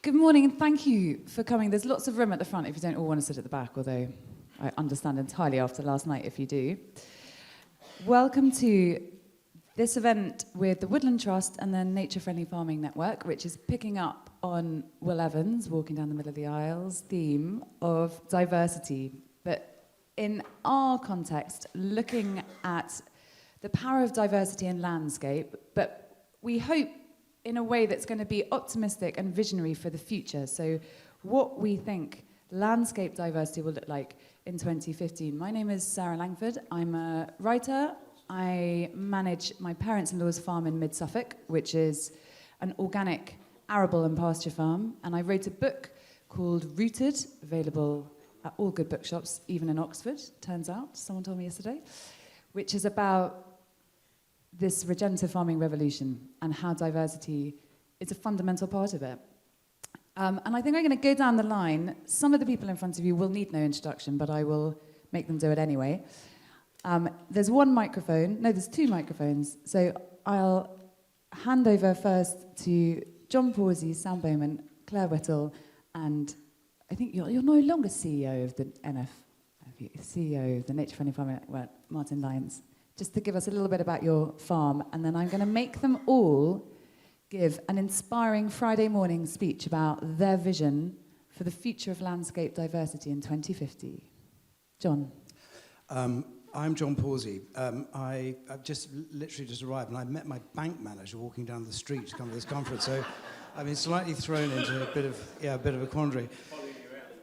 Good morning and thank you for coming. There's lots of room at the front if you don't all want to sit at the back, although I understand entirely after last night if you do. Welcome to this event with the Woodland Trust and the Nature Friendly Farming Network, which is picking up on Will Evans, walking down the middle of the aisles, theme of diversity. But in our context, looking at the power of diversity in landscape, but we hope in a way that's going to be optimistic and visionary for the future. So what we think landscape diversity will look like in 2015. My name is Sarah Langford. I'm a writer. I manage my parents-in-law's farm in mid-Suffolk, which is an organic arable and pasture farm. And I wrote a book called Rooted, available at all good bookshops, even in Oxford, turns out. Someone told me yesterday, which is about this regenerative farming revolution and how diversity is a fundamental part of it. And I think I'm going to go down the line. Some of the people in front of you will need no introduction, but I will make them do it anyway. There's there's two microphones. So I'll hand over first to John Pawsey, Sam Bowman, Claire Whittle, and I think you're no longer CEO of the CEO of the Nature Friendly Farming Network, Martin Lyons, just to give us a little bit about your farm, and then I'm going to make them all give an inspiring Friday morning speech about their vision for the future of landscape diversity in 2050. John. I'm John Pawsey. I've literally just arrived, and I met my bank manager walking down the street to come to this conference. So I've been slightly thrown into a bit of a quandary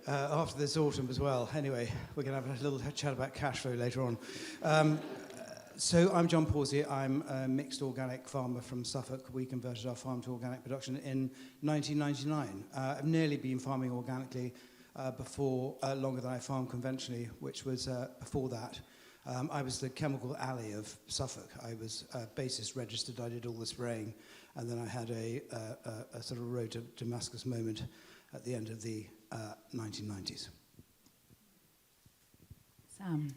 after this autumn as well. Anyway, we're going to have a little chat about cash flow later on. So I'm John Pawsey. I'm a mixed organic farmer from Suffolk. We converted our farm to organic production in 1999. I've nearly been farming organically before, longer than I farmed conventionally, which was before that. I was the chemical alley of Suffolk. I was basis registered. I did all the spraying, and then I had a sort of road to Damascus moment at the end of the 1990s. Sam.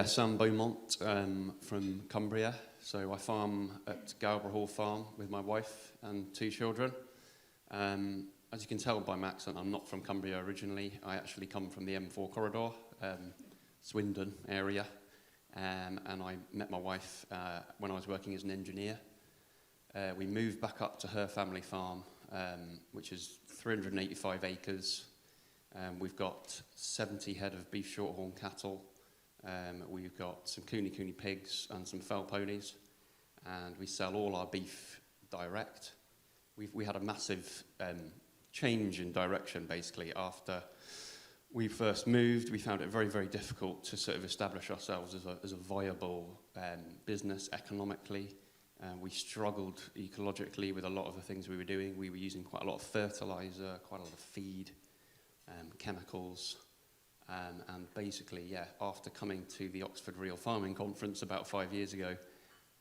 Sam Beaumont from Cumbria. So I farm at Galborough Hall Farm with my wife and two children. As you can tell by my accent, I'm not from Cumbria originally. I actually come from the M4 corridor, Swindon area. And I met my wife when I was working as an engineer. We moved back up to her family farm, which is 385 acres. We've got 70 head of beef shorthorn cattle. We've got some cooney pigs and some fell ponies, and we sell all our beef direct. We had a massive change in direction, basically. After we first moved, we found it very, very difficult to sort of establish ourselves as a viable business economically. We struggled ecologically with a lot of the things we were doing. We were using quite a lot of fertilizer, quite a lot of feed, chemicals. And basically, after coming to the Oxford Real Farming Conference about 5 years ago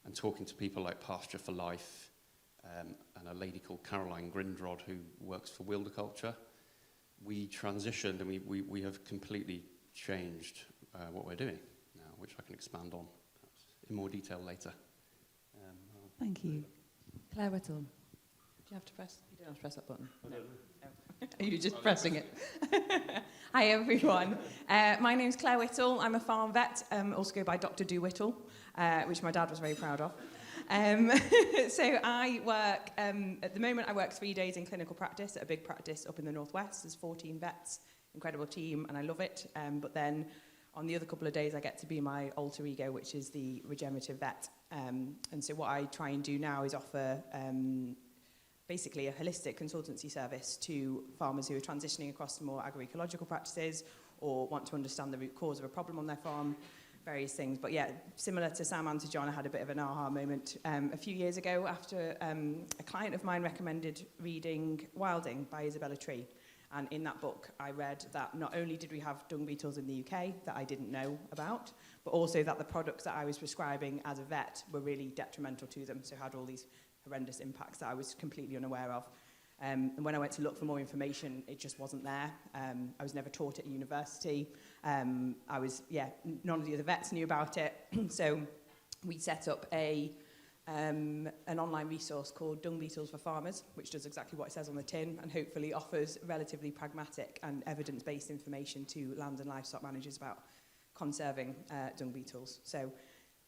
and talking to people like Pasture for Life and a lady called Caroline Grindrod who works for Wilderculture, we transitioned and we have completely changed what we're doing now, which I can expand on perhaps in more detail later. Thank you. Claire Whittle. Do you have to press? You don't have to press that button. No. Are you just pressing it? Hi everyone. My name's Claire Whittle. I'm a farm vet, also go by Dr. Do-Whittle, which my dad was very proud of. So I work, at the moment I work 3 days in clinical practice at a big practice up in the northwest. There's 14 vets, incredible team, and I love it. But then on the other couple of days I get to be my alter ego, which is the regenerative vet. And so what I try and do now is offer basically a holistic consultancy service to farmers who are transitioning across to more agroecological practices or want to understand the root cause of a problem on their farm, various things. But yeah, similar to Sam and to John, I had a bit of an aha moment a few years ago after a client of mine recommended reading Wilding by Isabella Tree. And in that book, I read that not only did we have dung beetles in the UK that I didn't know about, but also that the products that I was prescribing as a vet were really detrimental to them, so had all these horrendous impacts that I was completely unaware of. And when I went to look for more information, it just wasn't there. I was never taught at university. None of the other vets knew about it. So we set up a an online resource called Dung Beetles for Farmers, which does exactly what it says on the tin and hopefully offers relatively pragmatic and evidence-based information to land and livestock managers about conserving dung beetles. So,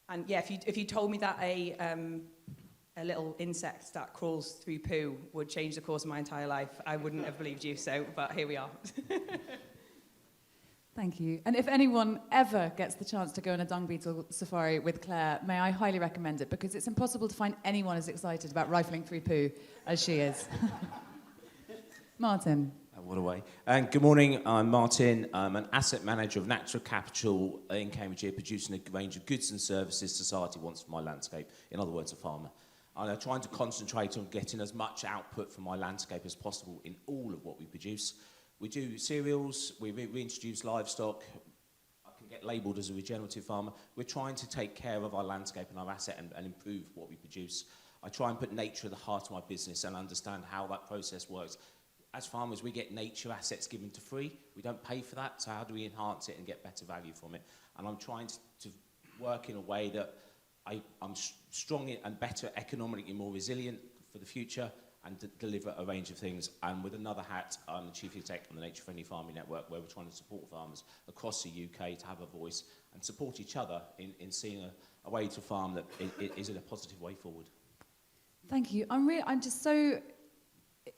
and yeah, if you told me that a little insect that crawls through poo would change the course of my entire life, I wouldn't have believed you, so, but here we are. Thank you. And if anyone ever gets the chance to go on a dung beetle safari with Claire, may I highly recommend it, because it's impossible to find anyone as excited about rifling through poo as she is. Martin. What a way. And good morning, I'm Martin. I'm an asset manager of Natural Capital in Cambridgeshire, producing a range of goods and services society wants for my landscape. In other words, a farmer. And I'm trying to concentrate on getting as much output from my landscape as possible in all of what we produce. We do cereals, we reintroduce livestock. I can get labelled as a regenerative farmer. We're trying to take care of our landscape and our asset and improve what we produce. I try and put nature at the heart of my business and understand how that process works. As farmers, we get nature assets given to free. We don't pay for that, so how do we enhance it and get better value from it? And I'm trying to work in a way that I'm strong and better, economically more resilient for the future, and deliver a range of things. And with another hat, I'm the Chief Exec on the Nature Friendly Farming Network, where we're trying to support farmers across the UK to have a voice and support each other in seeing a way to farm that is in a positive way forward. Thank you. I'm just so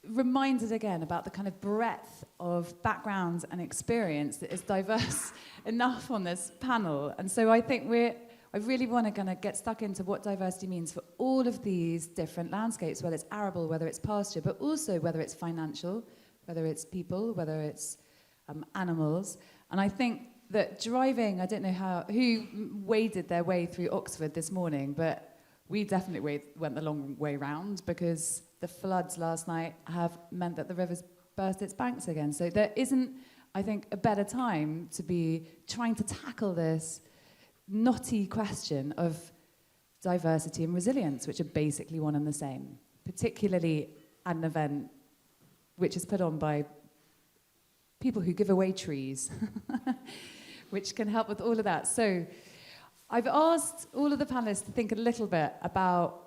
reminded again about the kind of breadth of backgrounds and experience that is diverse enough on this panel. And so I think I really want to kind of get stuck into what diversity means for all of these different landscapes, whether it's arable, whether it's pasture, but also whether it's financial, whether it's people, whether it's animals. And I think that driving, I don't know who waded their way through Oxford this morning, but we definitely went the long way round, because the floods last night have meant that the river's burst its banks again. So there isn't, I think, a better time to be trying to tackle this knotty question of diversity and resilience, which are basically one and the same, particularly at an event which is put on by people who give away trees, which can help with all of that. So I've asked all of the panelists to think a little bit about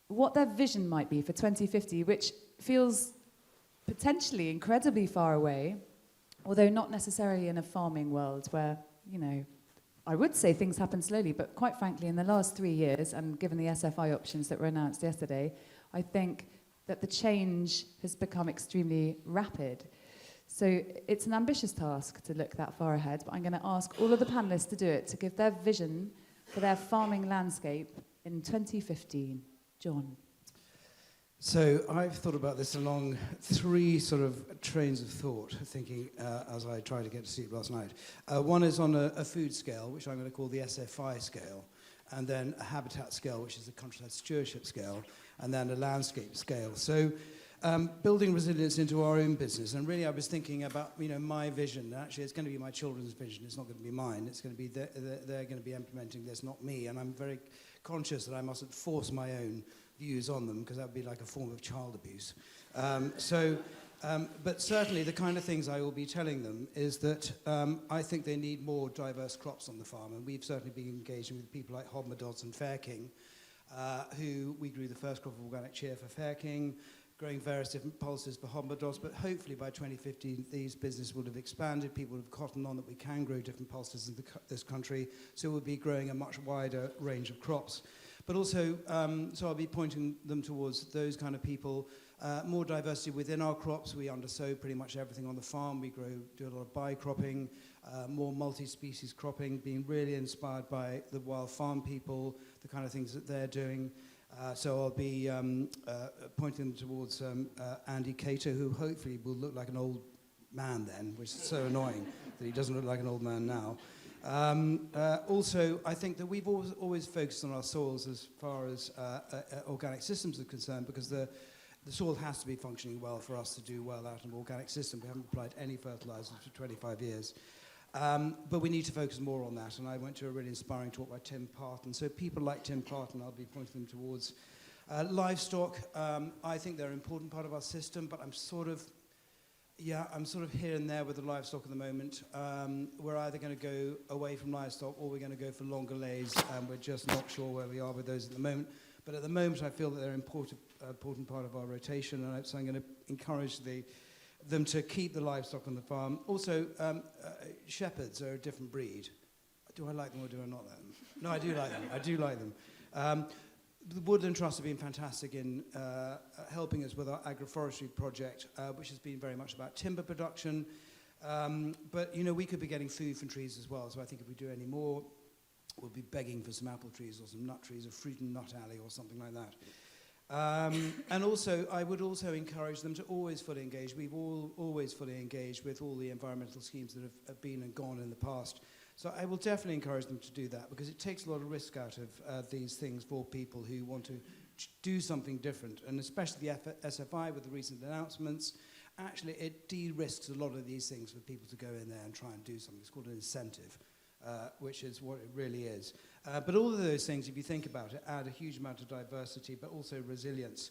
what their vision might be for 2050, which feels potentially incredibly far away, although not necessarily in a farming world where, you know, I would say things happen slowly, but quite frankly, in the last 3 years, and given the SFI options that were announced yesterday, I think that the change has become extremely rapid. So it's an ambitious task to look that far ahead, but I'm going to ask all of the panelists to do it, to give their vision for their farming landscape in 2015. John. So I've thought about this along 3 sort of trains of thought, thinking as I tried to get to sleep last night. One is on a food scale, which I'm going to call the SFI scale, and then a habitat scale, which is the countryside stewardship scale, and then a landscape scale. So building resilience into our own business, and really I was thinking about, you know, my vision. Actually, it's going to be my children's vision. It's not going to be mine. It's going to be they're going to be implementing this, not me. And I'm very conscious that I mustn't force my own views on them, because that would be like a form of child abuse. But certainly the kind of things I will be telling them is that I think they need more diverse crops on the farm, and we've certainly been engaging with people like Hobmadods and Fair King, who we grew the first crop of organic cheer for Fair King, growing various different pulses for Hobmadods, but hopefully by 2015 these businesses will have expanded, people will have cottoned on that we can grow different pulses in this country, so we'll be growing a much wider range of crops. But also, so I'll be pointing them towards those kind of people. More diversity within our crops. We undersow pretty much everything on the farm. We do a lot of bi-cropping, more multi-species cropping, being really inspired by the wild farm people, the kind of things that they're doing. So I'll be pointing them towards Andy Cater, who hopefully will look like an old man then, which is so annoying that he doesn't look like an old man now. Also, I think that we've always focused on our soils as far as organic systems are concerned, because the soil has to be functioning well for us to do well out of an organic system. We haven't applied any fertilizers for 25 years. But we need to focus more on that, and I went to a really inspiring talk by Tim Parton. So people like Tim Parton, I'll be pointing them towards. Livestock, I think they're an important part of our system, but I'm sort of here and there with the livestock at the moment. We're either going to go away from livestock or we're going to go for longer lays, and we're just not sure where we are with those at the moment. But at the moment, I feel that they're an important part of our rotation, and so I'm going to encourage them to keep the livestock on the farm. Also, shepherds are a different breed. Do I like them or do I not like them? No, I do like them. I do like them. The Woodland Trust have been fantastic in helping us with our agroforestry project, which has been very much about timber production. But, we could be getting food from trees as well. So I think if we do any more, we'll be begging for some apple trees or some nut trees, or fruit and nut alley or something like that. And also, I would also encourage them to always fully engage. We've always fully engaged with all the environmental schemes that have been and gone in the past. So I will definitely encourage them to do that, because it takes a lot of risk out of these things for people who want to do something different. And especially the SFI with the recent announcements, actually it de-risks a lot of these things for people to go in there and try and do something. It's called an incentive, which is what it really is. But all of those things, if you think about it, add a huge amount of diversity, but also resilience,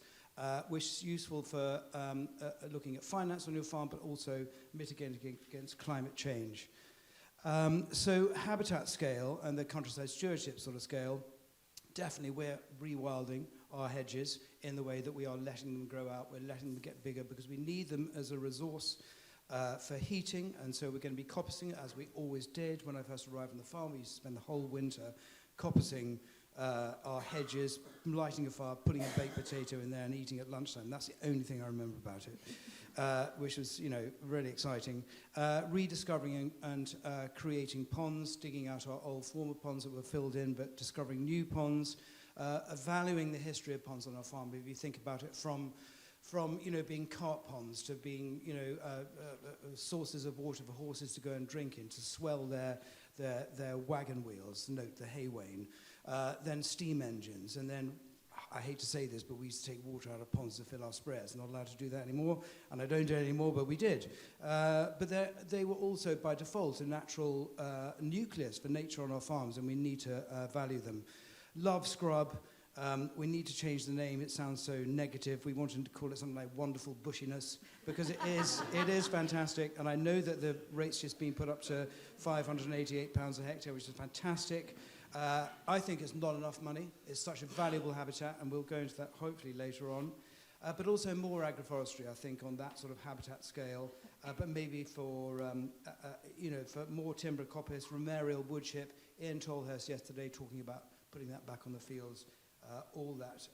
which is useful for looking at finance on your farm, but also mitigating against climate change. So habitat scale and the countryside stewardship sort of scale, definitely we're rewilding our hedges in the way that we are letting them grow out. We're letting them get bigger because we need them as a resource for heating, and so we're going to be coppicing, as we always did. When I first arrived on the farm, we used to spend the whole winter coppicing our hedges, lighting a fire, putting a baked potato in there and eating at lunchtime. That's the only thing I remember about it, which was, really exciting. Rediscovering and creating ponds, digging out our old former ponds that were filled in, but discovering new ponds, valuing the history of ponds on our farm. If you think about it from being cart ponds to being, sources of water for horses to go and drink in, to swell their wagon wheels, note the hay wain, then steam engines, and then, I hate to say this, but we used to take water out of ponds to fill our sprayers. Not allowed to do that anymore, and I don't do it anymore, but we did. But they were also, by default, a natural nucleus for nature on our farms, and we need to value them. Love scrub. We need to change the name. It sounds so negative. We wanted to call it something like wonderful bushiness, because it is fantastic. And I know that the rate's just been put up to £588 a hectare, which is fantastic. I think it's not enough money. It's such a valuable habitat, and we'll go into that hopefully later on. But also more agroforestry, I think, on that sort of habitat scale. But maybe for more timber coppice, ramaerial woodchip. Ian Tolhurst yesterday talking about putting that back on the fields. All that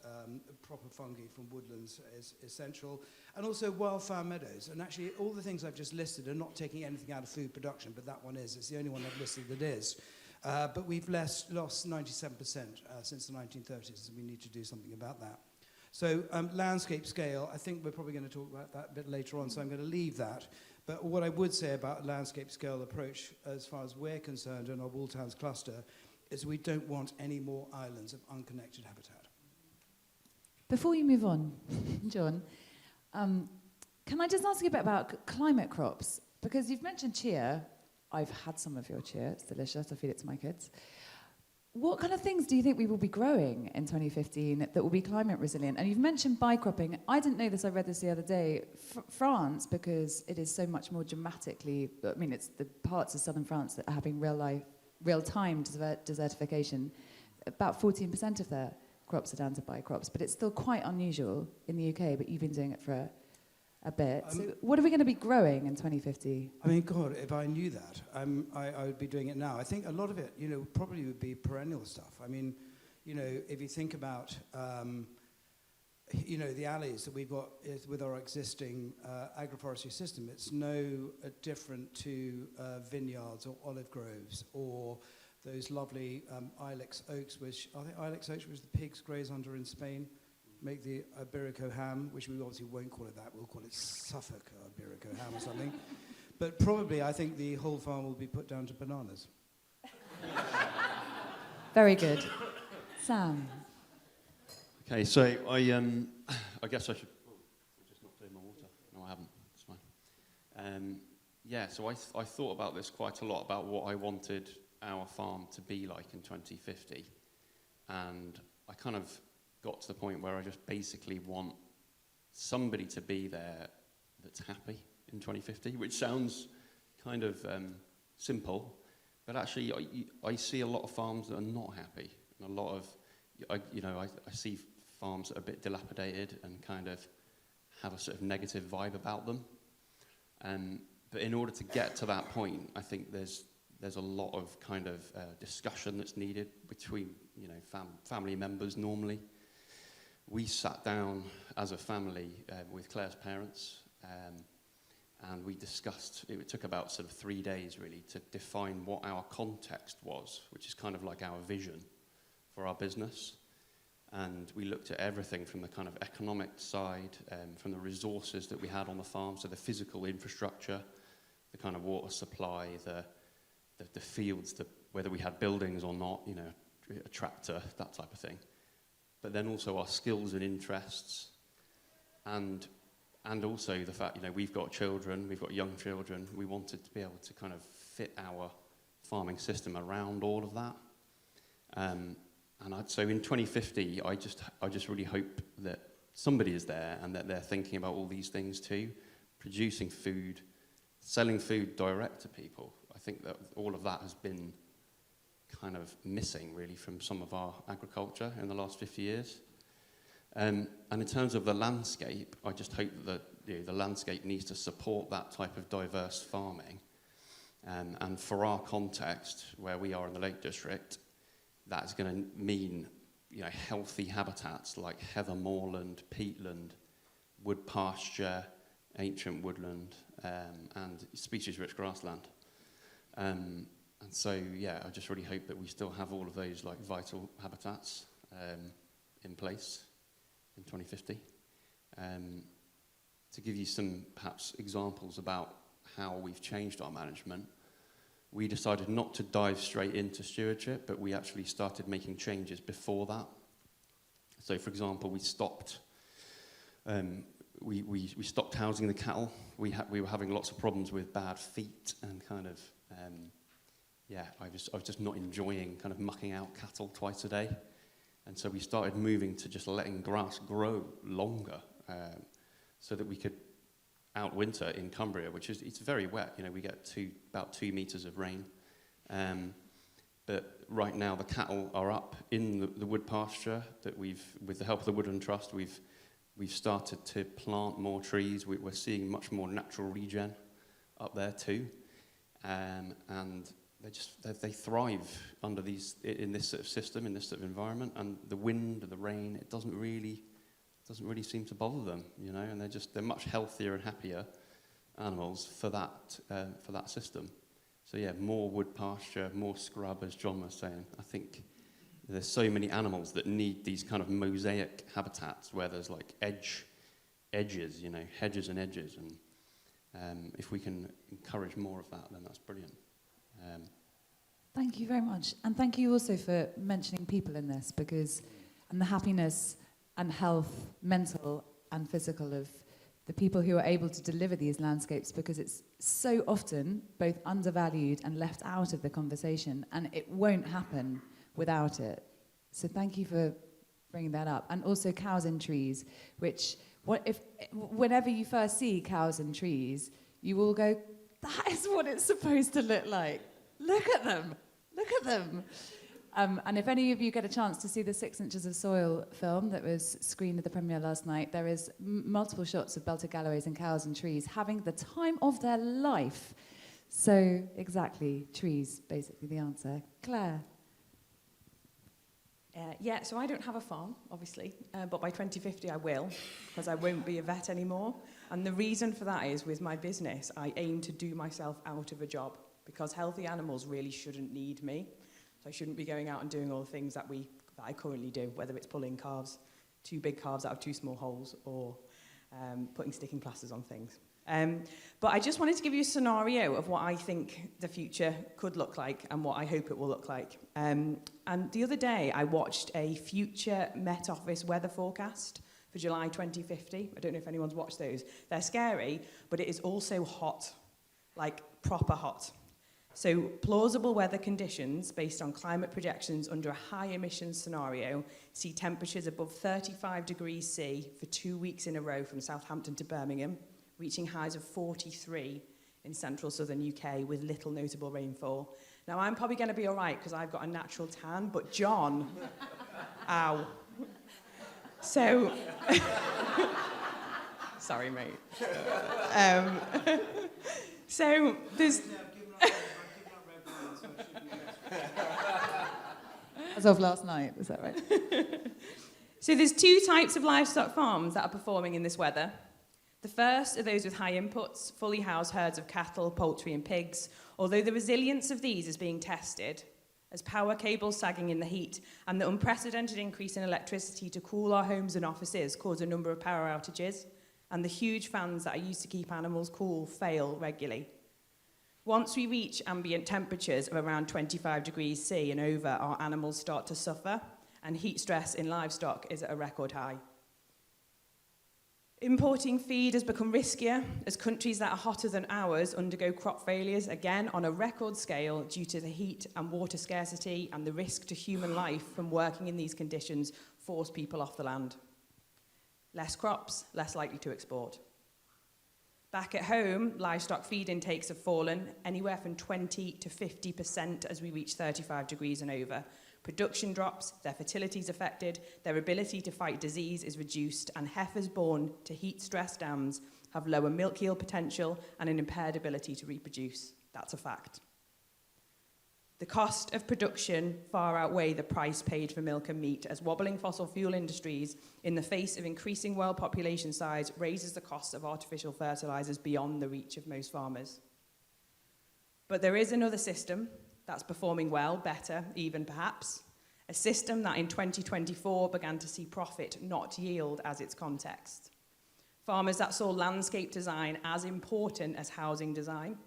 proper fungi from woodlands is essential. And also wildflower meadows. And actually, all the things I've just listed are not taking anything out of food production, but that one is. It's the only one I've listed that is. But we've lost 97% since the 1930s, and we need to do something about that. So landscape scale, I think we're probably going to talk about that a bit later on, so I'm going to leave that. But what I would say about a landscape scale approach, as far as we're concerned in our Wool Towns cluster, is we don't want any more islands of unconnected habitat. Before you move on, John, can I just ask you a bit about climate crops? Because you've mentioned chia. I've had some of your chia. It's delicious. I feed it to my kids. What kind of things do you think we will be growing in 2015 that will be climate resilient? And you've mentioned bicropping. I didn't know this. I read this the other day. France, because it is so much more dramatically, it's the parts of southern France that are having real-time desertification. About 14% of their crops are down to bicrops, but it's still quite unusual in the UK, but you've been doing it for a bit. So what are we going to be growing in 2050? God, if I knew that, I would be doing it now. I think a lot of it, probably would be perennial stuff. If you think about, the alleys that we've got with our existing agroforestry system, it's no different to vineyards or olive groves or those lovely ilex oaks, which the pigs graze under in Spain, make the Iberico ham, which we obviously won't call it that. We'll call it Suffolk Iberico ham or something. But probably, I think the whole farm will be put down to bananas. Very good. Sam. Okay, so I guess I should just not clear my water. No, I haven't. It's fine. So I thought about this quite a lot, about what I wanted our farm to be like in 2050. And I kind of got to the point where I just basically want somebody to be there that's happy in 2050, which sounds kind of simple, but actually I see a lot of farms that are not happy, and a lot of I see farms that are a bit dilapidated and kind of have a sort of negative vibe about them. But in order to get to that point, I think there's a lot of kind of discussion that's needed between, family members normally. We sat down as a family with Claire's parents, and we discussed, it took about sort of 3 days really to define what our context was, which is kind of like our vision for our business. And we looked at everything from the kind of economic side, from the resources that we had on the farm, so the physical infrastructure, the kind of water supply, the fields, whether we had buildings or not, a tractor, that type of thing. But then also our skills and interests, and also the fact, we've got children, we've got young children. We wanted to be able to kind of fit our farming system around all of that. So in 2050, I just really hope that somebody is there and that they're thinking about all these things too, producing food, selling food direct to people. I think that all of that has been kind of missing really from some of our agriculture in the last 50 years. And in terms of the landscape, I just hope that the landscape needs to support that type of diverse farming. And for our context, where we are in the Lake District, that's going to mean healthy habitats like heather moorland, peatland, wood pasture, ancient woodland, and species-rich grassland. And so, I just really hope that we still have all of those like vital habitats in place in 2050. To give you some perhaps examples about how we've changed our management, we decided not to dive straight into stewardship, but we actually started making changes before that. So, for example, we stopped we stopped housing the cattle. We were having lots of problems with bad feet and kind of I was just not enjoying kind of mucking out cattle twice a day, and so we started moving to just letting grass grow longer, so that we could outwinter in Cumbria, which is, it's very wet. We get about 2 meters of rain. But right now the cattle are up in the wood pasture that with the help of the Woodland Trust, we've started to plant more trees. We're seeing much more natural regen up there too. And they thrive under in this sort of system, in this sort of environment, and the wind and the rain, it doesn't really seem to bother them, and they're much healthier and happier animals for that system. So more wood pasture, more scrub, as John was saying. I think there's so many animals that need these kind of mosaic habitats where there's like edges, hedges and edges, and if we can encourage more of that, then that's brilliant. Thank you very much, and thank you also for mentioning people in this, and the happiness and health, mental and physical, of the people who are able to deliver these landscapes, because it's so often both undervalued and left out of the conversation, and it won't happen without it. So thank you for bringing that up. And also cows in trees, whenever you first see cows in trees, you will go, that is what it's supposed to look like. Look at them. Look at them. And if any of you get a chance to see the 6 Inches of Soil film that was screened at the premiere last night, there is multiple shots of belted galloways and cows and trees having the time of their life. So exactly, trees, basically the answer. Claire? So I don't have a farm, obviously, but by 2050 I will, because I won't be a vet anymore. And the reason for that is, with my business, I aim to do myself out of a job, because healthy animals really shouldn't need me. So I shouldn't be going out and doing all the things that I currently do, whether it's pulling calves, 2 big calves out of 2 small holes, or putting sticking plasters on things. But I just wanted to give you a scenario of what I think the future could look like and what I hope it will look like. And the other day I watched a future Met Office weather forecast for July 2050. I don't know if anyone's watched those. They're scary, but it is also hot, like proper hot. So plausible weather conditions based on climate projections under a high emissions scenario see temperatures above 35 degrees C for 2 weeks in a row from Southampton to Birmingham, reaching highs of 43 in central southern UK with little notable rainfall. Now, I'm probably going to be all right because I've got a natural tan, but John, Ow. So, sorry, mate. So there's... As of last night, is that right? So there's two types of livestock farms that are performing in this weather. The first are those with high inputs, fully housed herds of cattle, poultry and pigs, although the resilience of these is being tested as power cables sagging in the heat and the unprecedented increase in electricity to cool our homes and offices cause a number of power outages, and the huge fans that are used to keep animals cool fail regularly. Once we reach ambient temperatures of around 25 degrees C and over, our animals start to suffer, and heat stress in livestock is at a record high. Importing feed has become riskier as countries that are hotter than ours undergo crop failures, again on a record scale due to the heat and water scarcity, and the risk to human life from working in these conditions force people off the land. Less crops, less likely to export. Back at home, livestock feed intakes have fallen anywhere from 20 to 50% as we reach 35 degrees and over. Production drops, their fertility is affected, their ability to fight disease is reduced, and heifers born to heat-stressed dams have lower milk yield potential and an impaired ability to reproduce. That's a fact. The cost of production far outweigh the price paid for milk and meat, as wobbling fossil fuel industries, in the face of increasing world population size, raises the cost of artificial fertilizers beyond the reach of most farmers. But there is another system that's performing well, better, even perhaps, a system that in 2024 began to see profit, not yield, as its context. Farmers that saw landscape design as important as housing design.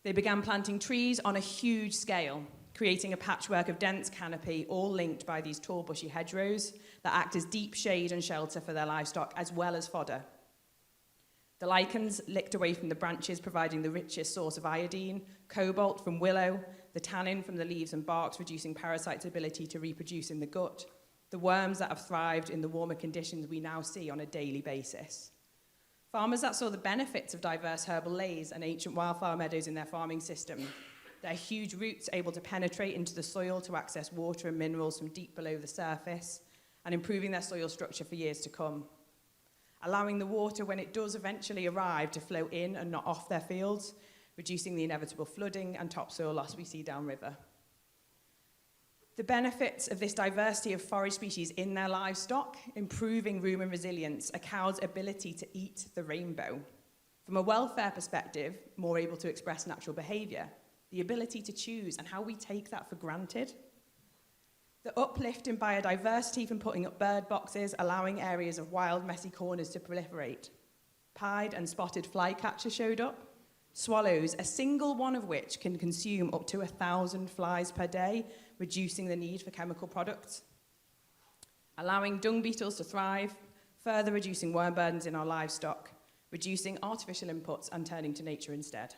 They began planting trees on a huge scale, creating a patchwork of dense canopy, all linked by these tall, bushy hedgerows that act as deep shade and shelter for their livestock, as well as fodder. The lichens licked away from the branches, providing the richest source of iodine, cobalt from willow, the tannin from the leaves and barks, reducing parasites' ability to reproduce in the gut, the worms that have thrived in the warmer conditions we now see on a daily basis. Farmers that saw the benefits of diverse herbal lays and ancient wildflower meadows in their farming system, their huge roots able to penetrate into the soil to access water and minerals from deep below the surface, and improving their soil structure for years to come. Allowing the water, when it does eventually arrive, to flow in and not off their fields, reducing the inevitable flooding and topsoil loss we see downriver. The benefits of this diversity of forage species in their livestock, improving rumen resilience, a cow's ability to eat the rainbow. From a welfare perspective, more able to express natural behaviour, the ability to choose, and how we take that for granted. The uplift in biodiversity from putting up bird boxes, allowing areas of wild, messy corners to proliferate. Pied and spotted flycatcher showed up. Swallows, a single one of which can consume up to 1,000 flies per day, reducing the need for chemical products. Allowing dung beetles to thrive, further reducing worm burdens in our livestock, reducing artificial inputs and turning to nature instead.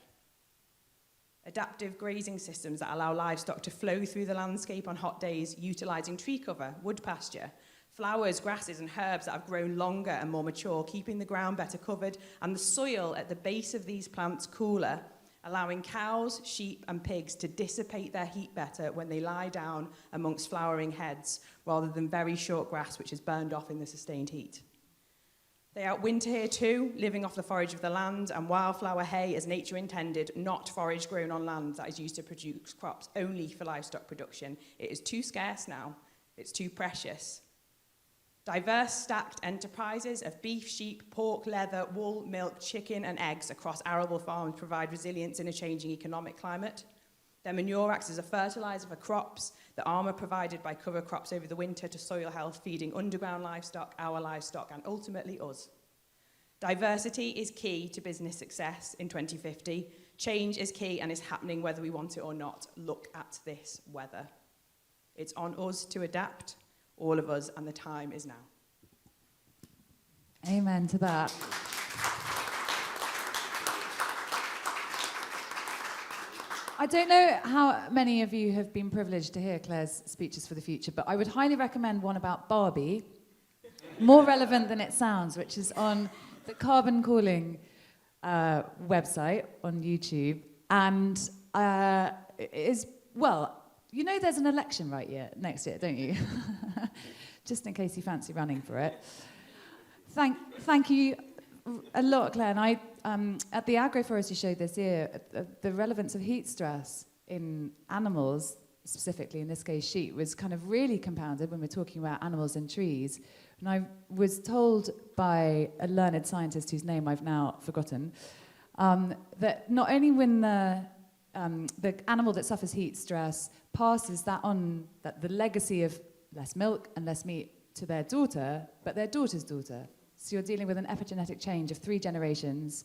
Adaptive grazing systems that allow livestock to flow through the landscape on hot days, utilising tree cover, wood pasture, flowers, grasses and herbs that have grown longer and more mature, keeping the ground better covered and the soil at the base of these plants cooler, allowing cows, sheep and pigs to dissipate their heat better when they lie down amongst flowering heads, rather than very short grass which is burned off in the sustained heat. They outwinter here too, living off the forage of the land, and wildflower hay as nature intended, not forage grown on land that is used to produce crops only for livestock production. It is too scarce now. It's too precious. Diverse stacked enterprises of beef, sheep, pork, leather, wool, milk, chicken and eggs across arable farms provide resilience in a changing economic climate. Their manure acts as a fertiliser for crops, the armour provided by cover crops over the winter to soil health, feeding underground livestock, our livestock and ultimately us. Diversity is key to business success in 2050. Change is key and is happening whether we want it or not. Look at this weather. It's on us to adapt, all of us, and the time is now. Amen to that. I don't know how many of you have been privileged to hear Claire's speeches for the future, but I would highly recommend one about Barbie, more relevant than it sounds, which is on the Carbon Calling website on YouTube, and is, well, You know there's an election next year, don't you? Just in case you fancy running for it. Thank you a lot, Claire. And at the agroforestry show this year, the relevance of heat stress in animals, specifically in this case sheep, was kind of really compounded when we're talking about animals and trees. And I was told by a learned scientist whose name I've now forgotten, that not only when the animal that suffers heat stress passes that on, that the legacy of less milk and less meat to their daughter, but their daughter's daughter. So you're dealing with an epigenetic change of 3 generations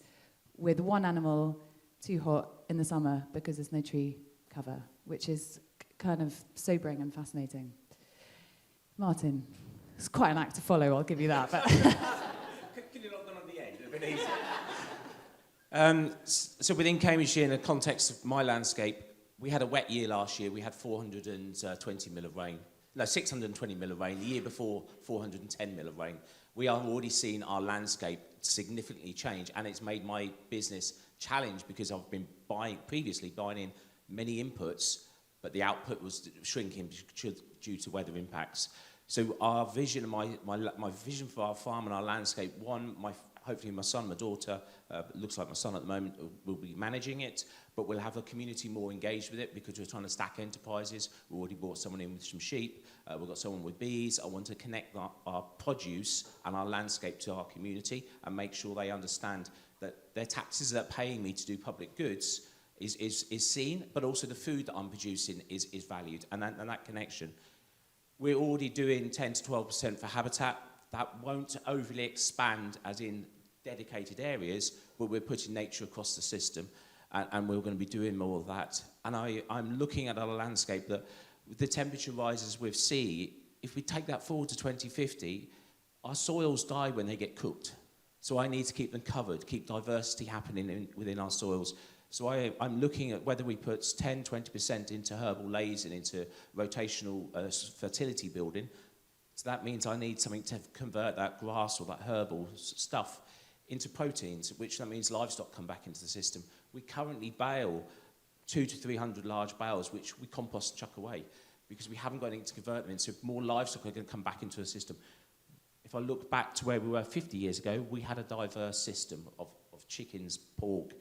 with one animal too hot in the summer because there's no tree cover, which is kind of sobering and fascinating. Martin, it's quite an act to follow, I'll give you that. But Could you not done on the end? A bit easier. So within Cambridgeshire, in the context of my landscape, we had a wet year last year. We had 420 mil of rain. No, 620 mil of rain. The year before, 410 mil of rain. We are already seeing our landscape significantly change, and it's made my business challenge because I've been previously buying in many inputs, but the output was shrinking due to weather impacts. So our vision, my vision for our farm and our landscape, hopefully my son, my daughter, looks like my son at the moment, will be managing it, but we'll have a community more engaged with it because we're trying to stack enterprises. We already brought someone in with some sheep. We've got someone with bees. I want to connect our produce and our landscape to our community and make sure they understand that their taxes that are paying me to do public goods is seen, but also the food that I'm producing is valued, and that connection. We're already doing 10 to 12% for habitat. That won't overly expand as in dedicated areas, but we're putting nature across the system, and we're going to be doing more of that. And I'm looking at our landscape that with the temperature rises with sea, if we take that forward to 2050, our soils die when they get cooked. So I need to keep them covered, keep diversity happening within our soils. So I'm looking at whether we put 10, 20% into herbal lays and into rotational fertility building. So that means I need something to convert that grass or that herbal stuff into proteins, which that means livestock come back into the system. We currently bale 200 to 300 large bales, which we compost and chuck away because we haven't got anything to convert them into. More livestock are going to come back into the system. If I look back to where we were 50 years ago, we had a diverse system of chickens, pork,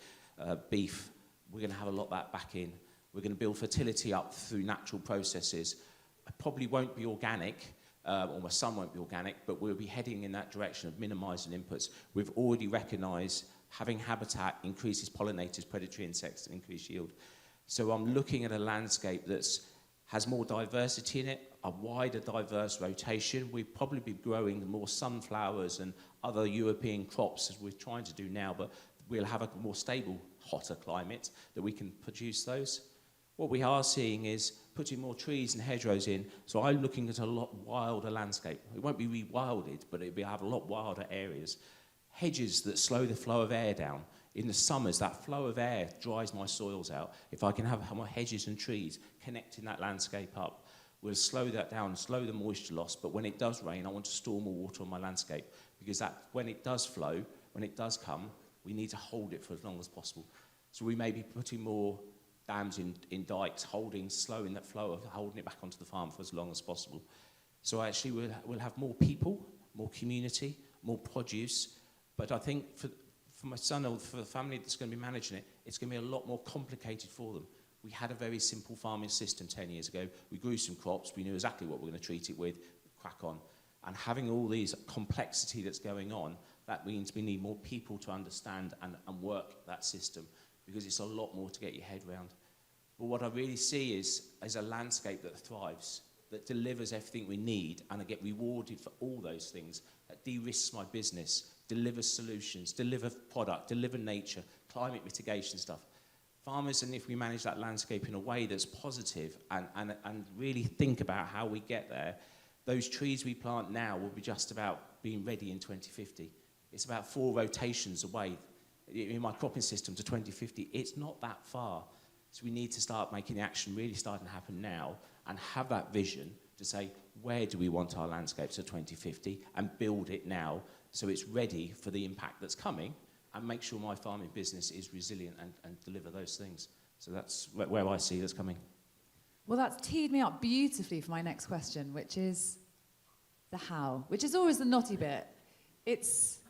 beef. We're going to have a lot of that back in. We're going to build fertility up through natural processes. It probably won't be organic, or my son won't be organic, but we'll be heading in that direction of minimising inputs. We've already recognised having habitat increases pollinators, predatory insects, and increased yield. So I'm looking at a landscape that has more diversity in it, a wider diverse rotation. We'll probably be growing more sunflowers and other European crops as we're trying to do now, but we'll have a more stable, hotter climate that we can produce those. What we are seeing is putting more trees and hedgerows in, so I'm looking at a lot wilder landscape. It won't be rewilded, but it'll have a lot wilder areas. Hedges that slow the flow of air down. In the summers, that flow of air dries my soils out. If I can have more hedges and trees connecting that landscape up, we'll slow that down, slow the moisture loss, but when it does rain, I want to store more water on my landscape, because that, when it does flow, when it does come, we need to hold it for as long as possible. So we may be putting more dams in dikes, slowing that flow, holding it back onto the farm for as long as possible. So actually we'll have more people, more community, more produce, but I think for my son or for the family that's going to be managing it, it's going to be a lot more complicated for them. We had a very simple farming system 10 years ago. We grew some crops, we knew exactly what we were going to treat it with, crack on. And having all these complexity that's going on, that means we need more people to understand and work that system, because it's a lot more to get your head around. But what I really see is a landscape that thrives, that delivers everything we need, and I get rewarded for all those things, that de-risks my business, delivers solutions, deliver product, deliver nature, climate mitigation stuff. Farmers, and if we manage that landscape in a way that's positive and really think about how we get there, those trees we plant now will be just about being ready in 2050. It's about 4 rotations away in my cropping system to 2050. It's not that far. So we need to start making the action really starting to happen now and have that vision to say, where do we want our landscapes at 2050, and build it now so it's ready for the impact that's coming, and make sure my farming business is resilient and deliver those things. So that's where I see that's coming. Well, that's teed me up beautifully for my next question, which is the how, which is always the knotty bit. It's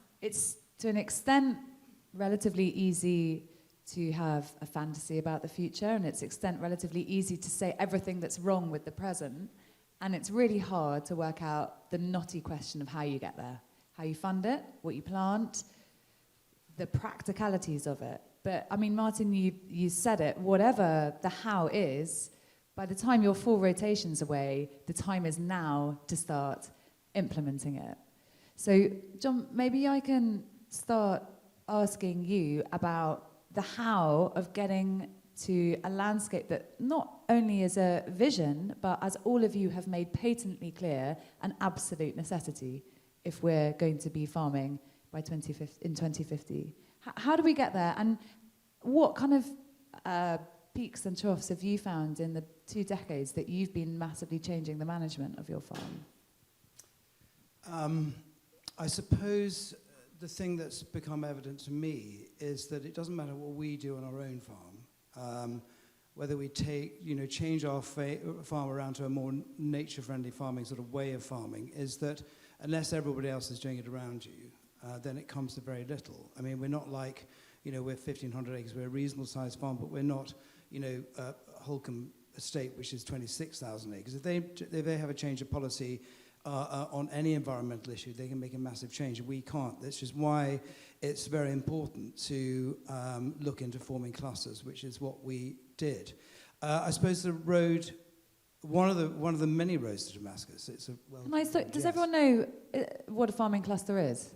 to an extent relatively easy to have a fantasy about the future, and it's extent relatively easy to say everything that's wrong with the present, and it's really hard to work out the knotty question of how you get there, how you fund it, what you plant, the practicalities of it. But I mean, Martin, you said it, whatever the how is, by the time you're 4 rotations away, the time is now to start implementing it. So, John, maybe I can start asking you about the how of getting to a landscape that not only is a vision, but as all of you have made patently clear, an absolute necessity if we're going to be farming by 2050. How do we get there? And what kind of peaks and troughs have you found in the 2 decades that you've been massively changing the management of your farm? I suppose the thing that's become evident to me is that it doesn't matter what we do on our own farm, whether we change our farm around to a more nature-friendly farming sort of way of farming, is that unless everybody else is doing it around you, then it comes to very little. I mean, we're not like, we're 1,500 acres, we're a reasonable sized farm, but we're not, Holcombe Estate, which is 26,000 acres. If they have a change of policy on any environmental issue, they can make a massive change. We can't. That's just why it's very important to look into forming clusters, which is what we did. I suppose the road, one of the many roads to Damascus. It's a does everyone know what a farming cluster is?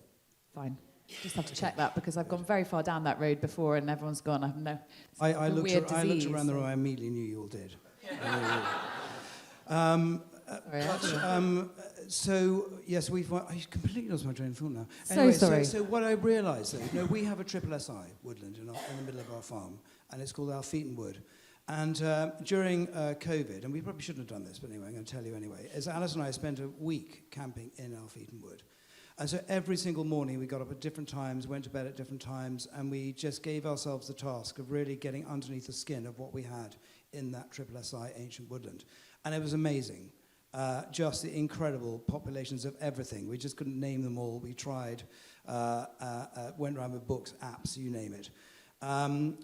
Fine. Just have to check that because I've gone very far down that road before and everyone's gone, I know. I looked around the road, I immediately knew you all did. So, yes, I completely lost my train of thought now. Anyway, sorry. So what I realised, though, we have a triple SI woodland in the middle of our farm, and it's called Alpheton Wood. And during COVID, and we probably shouldn't have done this, but anyway, I'm going to tell you anyway, as Alice and I spent a week camping in Alpheton Wood. And so every single morning we got up at different times, went to bed at different times, and we just gave ourselves the task of really getting underneath the skin of what we had in that triple SI ancient woodland. And it was amazing. Just the incredible populations of everything. We just couldn't name them all. We tried, went around with books, apps, you name it.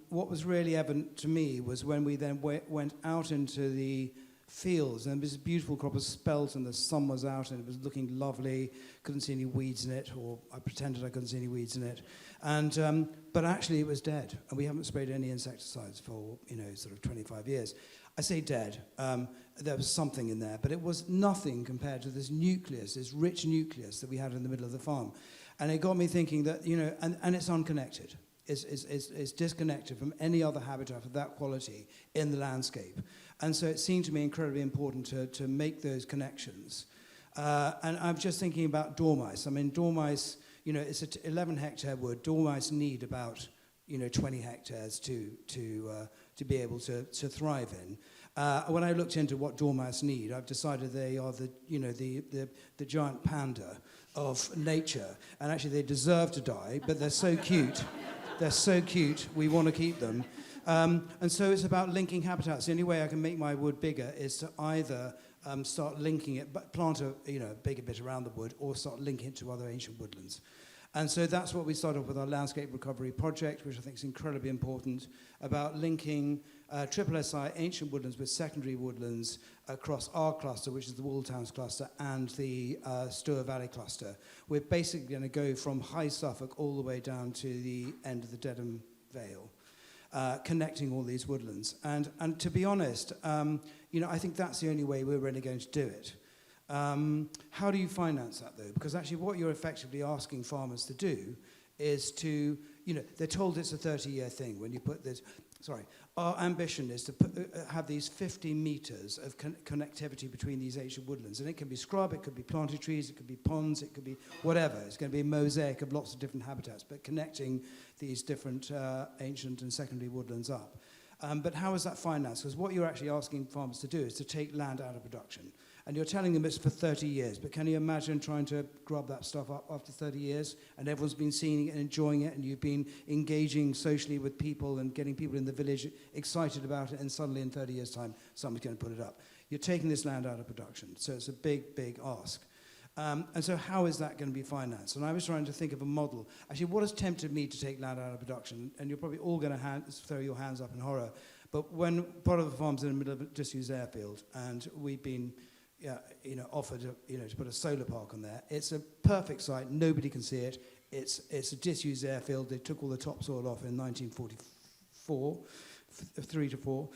What was really evident to me was when we then went out into the fields, and there was a beautiful crop of spelt, and the sun was out, and it was looking lovely. Couldn't see any weeds in it, or I pretended I couldn't see any weeds in it. And but actually, it was dead, and we haven't sprayed any insecticides for sort of 25 years. I say dead. There was something in there, but it was nothing compared to this nucleus, this rich nucleus that we had in the middle of the farm. And it got me thinking that, and it's unconnected. It's disconnected from any other habitat of that quality in the landscape. And so it seemed to me incredibly important to make those connections. And I'm just thinking about dormice. I mean, dormice, it's an 11-hectare wood. Dormice need about, 20 hectares to be able to thrive in. When I looked into what dormice need, I've decided they are the giant panda of nature. And actually, they deserve to die, but they're so cute. They're so cute, we want to keep them. And so it's about linking habitats. The only way I can make my wood bigger is to either start linking it, but plant a bigger bit around the wood, or start linking it to other ancient woodlands. And so that's what we started with our landscape recovery project, which I think is incredibly important, about linking triple SI ancient woodlands with secondary woodlands across our cluster, which is the Wool Towns cluster, and the Stour Valley cluster. We're basically going to go from High Suffolk all the way down to the end of the Dedham Vale, connecting all these woodlands. And to be honest, I think that's the only way we're really going to do it. How do you finance that, though? Because actually what you're effectively asking farmers to do is to, they're told it's a 30-year thing when you put this. Our ambition is to have these 50 meters of connectivity between these ancient woodlands. And it can be scrub, it could be planted trees, it could be ponds, it could be whatever. It's going to be a mosaic of lots of different habitats, but connecting these different ancient and secondary woodlands up. But how is that financed? Because what you're actually asking farmers to do is to take land out of production. And you're telling them it's for 30 years, but can you imagine trying to grub that stuff up after 30 years? And everyone's been seeing it and enjoying it, and you've been engaging socially with people and getting people in the village excited about it, and suddenly in 30 years' time, someone's going to put it up. You're taking this land out of production, so it's a big, big ask. And so how is that going to be financed? And I was trying to think of a model. Actually, what has tempted me to take land out of production, and you're probably all going to throw your hands up in horror, but when part of the farm's in the middle of a disused airfield, and we've been offered to put a solar park on there, it's a perfect site, nobody can see it, it's a disused airfield, they took all the topsoil off in 1944, 3 to 4,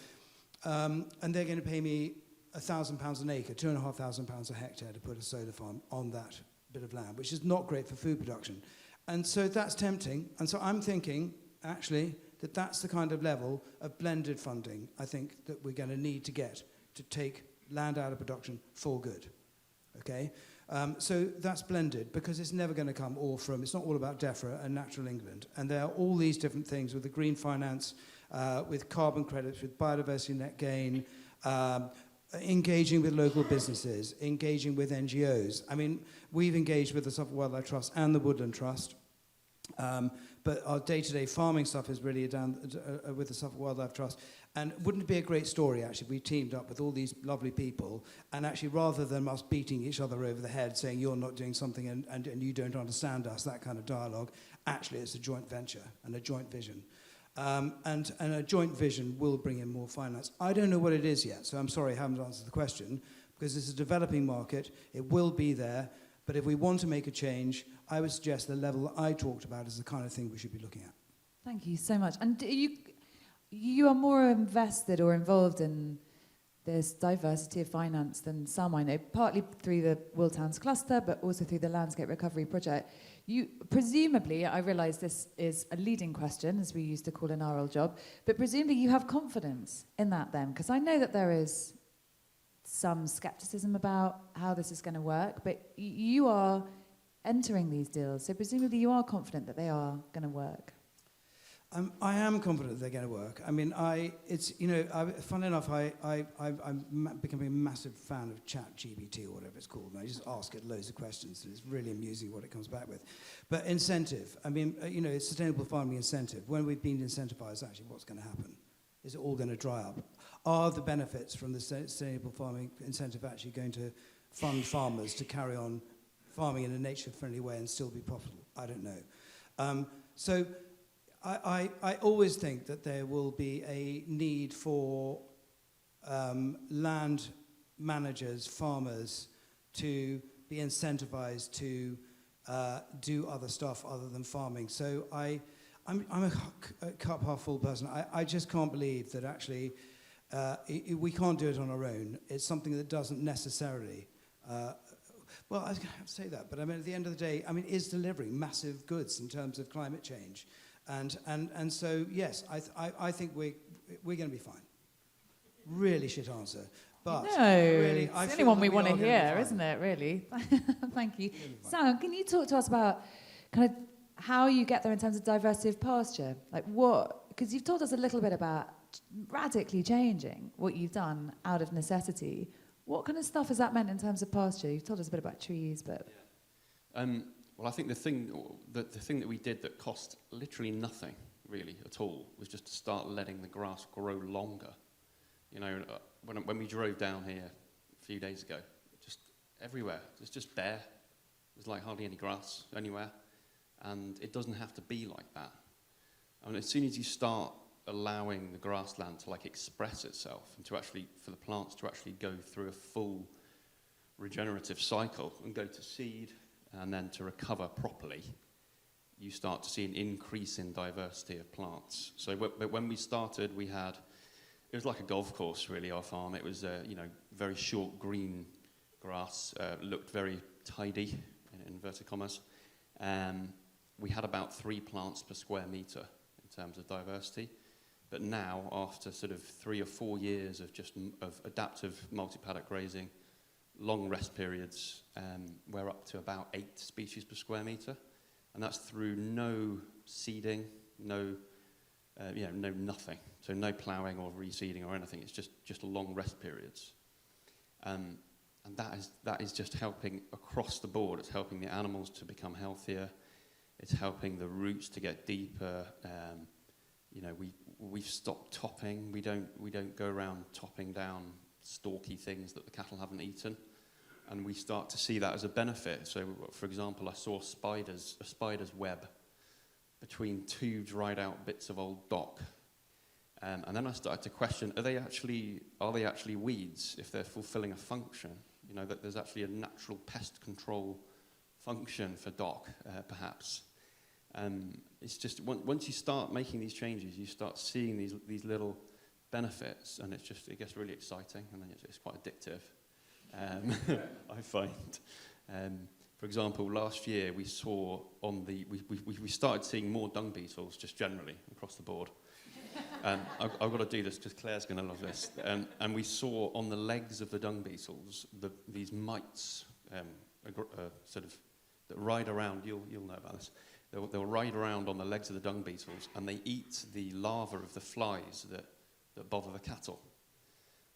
and they're going to pay me £1,000 an acre, £2,500 a hectare to put a solar farm on that bit of land, which is not great for food production. And so that's tempting. And so I'm thinking, actually, that that's the kind of level of blended funding I think that we're going to need to get to take land out of production for good. Okay? So that's blended because it's never going to come all from, it's not all about DEFRA and Natural England. And there are all these different things with the green finance, with carbon credits, with biodiversity net gain, engaging with local businesses, engaging with NGOs. I mean, we've engaged with the Suffolk Wildlife Trust and the Woodland Trust, but our day-to-day farming stuff is really down with the Suffolk Wildlife Trust. And wouldn't it be a great story, actually, we teamed up with all these lovely people, and actually, rather than us beating each other over the head, saying you're not doing something and you don't understand us, that kind of dialogue, actually it's a joint venture and a joint vision. And a joint vision will bring in more finance. I don't know what it is yet, so I'm sorry I haven't answered the question, because it's a developing market, it will be there, but if we want to make a change, I would suggest the level that I talked about is the kind of thing we should be looking at. Thank you so much. And you are more invested or involved in this diversity of finance than some I know, partly through the Will Towns cluster, but also through the Landscape Recovery Project. You presumably, I realise this is a leading question, as we used to call in our old job, but presumably you have confidence in that then, because I know that there is some scepticism about how this is going to work, but you are entering these deals, so presumably you are confident that they are going to work. I am confident they're going to work. I mean, funnily enough, I'm becoming a massive fan of ChatGPT or whatever it's called, and I just ask it loads of questions, and it's really amusing what it comes back with. But incentive, I mean, it's sustainable farming incentive. When we've been incentivized, actually, what's going to happen? Is it all going to dry up? Are the benefits from the sustainable farming incentive actually going to fund farmers to carry on farming in a nature-friendly way and still be profitable? I don't know. So I always think that there will be a need for land managers, farmers, to be incentivized to do other stuff other than farming. So I'm a cup half full person. I just can't believe that actually we can't do it on our own. It's something that doesn't necessarily, well, I was going to have to say that, but I mean, at the end of the day, I mean, is delivering massive goods in terms of climate change. And so, yes, I think we're going to be fine. Really shit answer. But really, it's the only one we want to hear, isn't it, really? Thank you. Sam, can you talk to us about kind of how you get there in terms of diversity of pasture? Like what, because you've told us a little bit about radically changing what you've done out of necessity. What kind of stuff has that meant in terms of pasture? You've told us a bit about trees, but... Well, I think the thing that we did that cost literally nothing, really, at all, was just to start letting the grass grow longer. You know, when we drove down here a few days ago, just everywhere, it's just bare. There's like hardly any grass anywhere, and it doesn't have to be like that. I mean, as soon as you start allowing the grassland to like express itself and to actually, for the plants to actually go through a full regenerative cycle and go to seed, and then to recover properly, you start to see an increase in diversity of plants. So when we started, it was like a golf course, really, our farm. It was, very short green grass, looked very tidy, in inverted commas. We had about 3 plants per square metre in terms of diversity. But now, after sort of 3 or 4 years of adaptive multi-paddock grazing, long rest periods, we're up to about 8 species per square metre, and that's through no seeding, no nothing. So no ploughing or reseeding or anything. It's just long rest periods. and that is just helping across the board. It's helping the animals to become healthier. It's helping the roots to get deeper. We've stopped topping. We don't go around topping down stalky things that the cattle haven't eaten, and we start to see that as a benefit. So, for example, I saw a spider's web between two dried out bits of old dock, and then I started to question: are they actually weeds if they're fulfilling a function? That there's actually a natural pest control function for dock, perhaps. It's just once you start making these changes, you start seeing these little benefits, and it gets really exciting, and then it's quite addictive. I find. For example, last year we saw we started seeing more dung beetles just generally across the board. I've got to do this because Claire's going to love this. And we saw on the legs of the dung beetles these mites sort of that ride around. You'll know about this. They'll ride around on the legs of the dung beetles, and they eat the larvae of the flies that bother the cattle.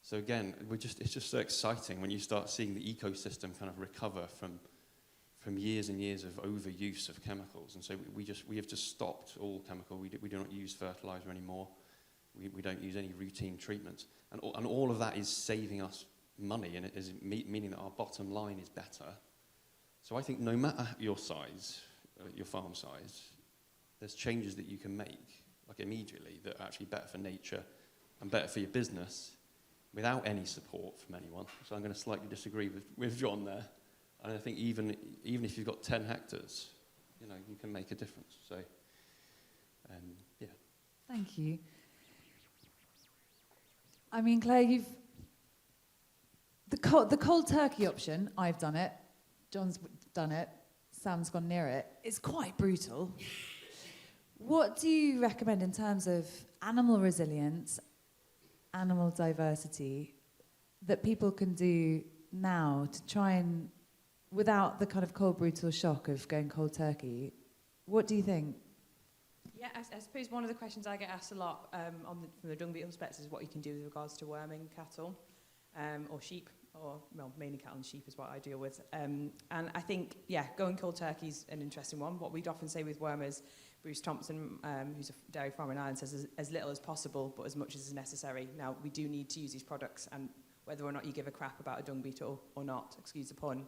So again, it's just so exciting when you start seeing the ecosystem kind of recover from years and years of overuse of chemicals. And so we have just stopped all chemical. We do not use fertilizer anymore. We don't use any routine treatments. And all of that is saving us money, and it is meaning that our bottom line is better. So I think no matter your size, your farm size, there's changes that you can make, like immediately, that are actually better for nature and better for your business without any support from anyone. So I'm going to slightly disagree with John there. And I think even if you've got 10 hectares, you can make a difference. So, yeah. Thank you. I mean, Claire, the cold turkey option, I've done it, John's done it, Sam's gone near it. It's quite brutal. What do you recommend in terms of animal resilience, animal diversity, that people can do now to try and, without the kind of cold, brutal shock of going cold turkey? What do you think? Yeah, I suppose one of the questions I get asked a lot from the dung beetle perspective is what you can do with regards to worming cattle or sheep, or mainly cattle and sheep is what I deal with. And I think, going cold turkey is an interesting one. What we'd often say with wormers, Bruce Thompson, who's a dairy farmer in Ireland, says as little as possible, but as much as is necessary. Now, we do need to use these products, and whether or not you give a crap about a dung beetle or not, excuse the pun,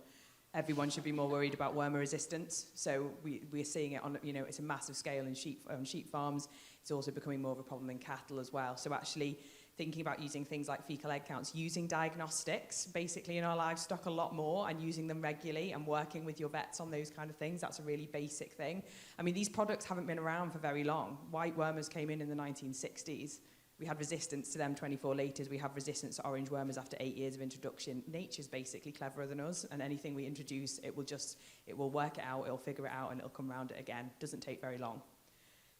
everyone should be more worried about wormer resistance. So we're seeing it on, it's a massive scale in sheep farms. It's also becoming more of a problem in cattle as well. So actually thinking about using things like fecal egg counts, using diagnostics basically in our livestock a lot more, and using them regularly and working with your vets on those kind of things. That's a really basic thing. I mean, these products haven't been around for very long. White wormers came in the 1960s. We had resistance to them 24 later. We have resistance to orange wormers after 8 years of introduction. Nature's basically cleverer than us, and anything we introduce, it will work it out, it'll figure it out, and it'll come around it again. Doesn't take very long.